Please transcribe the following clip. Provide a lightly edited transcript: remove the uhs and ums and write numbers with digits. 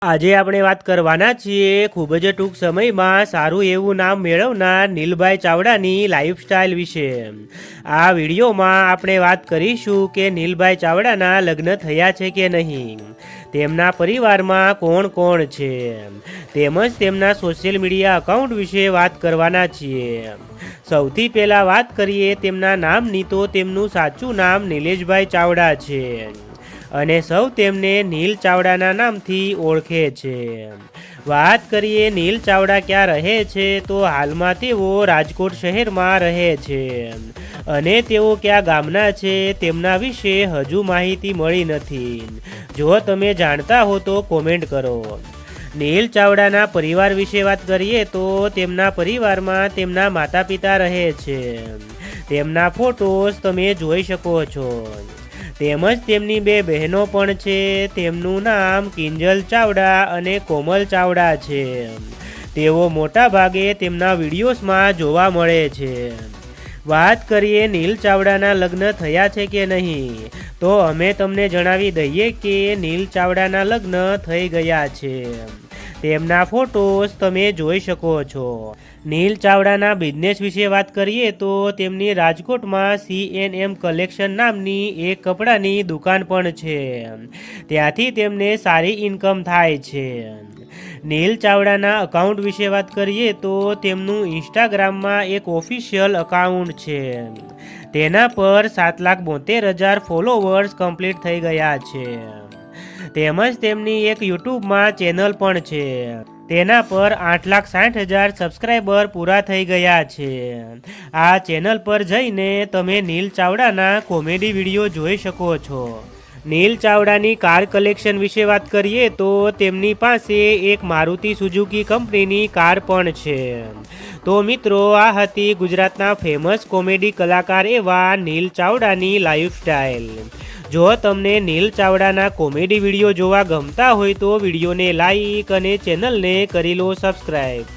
આજે આપણે વાત કરવાના છીએ ખૂબ જ ટૂંક સમયમાં સારું એવું નામ મેળવનાર નીલભાઈ ચાવડાની લાઈફસ્ટાઈલ વિશે। આ વિડીયોમાં આપણે વાત કરીશું કે નીલભાઈ ચાવડાના લગ્ન થયા છે કે નહીં, તેમના પરિવારમાં કોણ કોણ છે, તેમજ તેમના સોશિયલ મીડિયા એકાઉન્ટ વિશે વાત કરવાના છીએ। સૌથી પહેલાં વાત કરીએ તેમના નામની, તો તેમનું સાચું નામ નિલેશભાઈ ચાવડા છે અને સૌ તેમને નીલ ચાવડાના નામથી ઓળખે છે। વાત કરીએ નીલ ચાવડા ક્યાં રહે છે, તો હાલમાં તેઓ રાજકોટ શહેરમાં રહે છે અને તેઓ ક્યાં ગામના છે તેમના વિશે હજુ માહિતી મળી નથી। જો તમે જાણતા હો તો કોમેન્ટ કરો। નીલ ચાવડાના પરિવાર વિશે વાત કરીએ તો તેમના પરિવારમાં તેમના માતા પિતા રહે છે, તેમના ફોટોસ તમે જોઈ શકો છો। તેમજ તેમની બે બહેનો પણ છે, તેમનું નામ કિંજલ ચાવડા અને કોમલ ચાવડા છે। તેઓ મોટા ભાગે તેમના વિડીયોઝમાં જોવા મળે છે। વાત કરીએ નીલ ચાવડાના લગ્ન થયા છે કે નહીં, તો અમે તમને જણાવી દઈએ કે નીલ ચાવડાના લગ્ન થઈ ગયા છે। તેમના ફોટોસ તમે જોઈ શકો છો। નીલ ચાવડાના બિઝનેસ વિશે વાત કરીએ તો તેમની રાજકોટમાં CNM કલેક્શન નામની એક કપડાની દુકાન પણ છે, ત્યાંથી તેમને સારી ઇન્કમ થાય છે। નીલ ચાવડાના અકાઉન્ટ વિશે વાત કરીએ તો તેમનું ઇન્સ્ટાગ્રામમાં એક ઓફિશિયલ અકાઉન્ટ છે, તેના પર 7,72,000 ફોલોવર્સ કમ્પ્લીટ થઈ ગયા છે। તેમજ તેમની એક યુટ્યુબમાં ચેનલ પણ છે, તેના પર 8,60,000 સબસ્ક્રાઈબર પૂરા થઈ ગયા છે। આ ચેનલ પર જઈને તમે નીલ ચાવડાના કોમેડી વિડીયો જોઈ શકો છો। નીલ ચાવડાની કાર કલેક્શન વિશે વાત કરીએ તો તેમની પાસે એક મારુતિ સુઝુકી કંપનીની કાર પણ છે। તો મિત્રો, આ હતી ગુજરાતના ફેમસ કોમેડી કલાકાર એવા નીલ ચાવડાની લાઈફસ્ટાઈલ। જો તમને નીલ ચાવડાના કોમેડી વિડીયો જોવા ગમતા હોય તો વિડીયોને લાઈક અને ચેનલને કરી લો સબસ્ક્રાઈબ।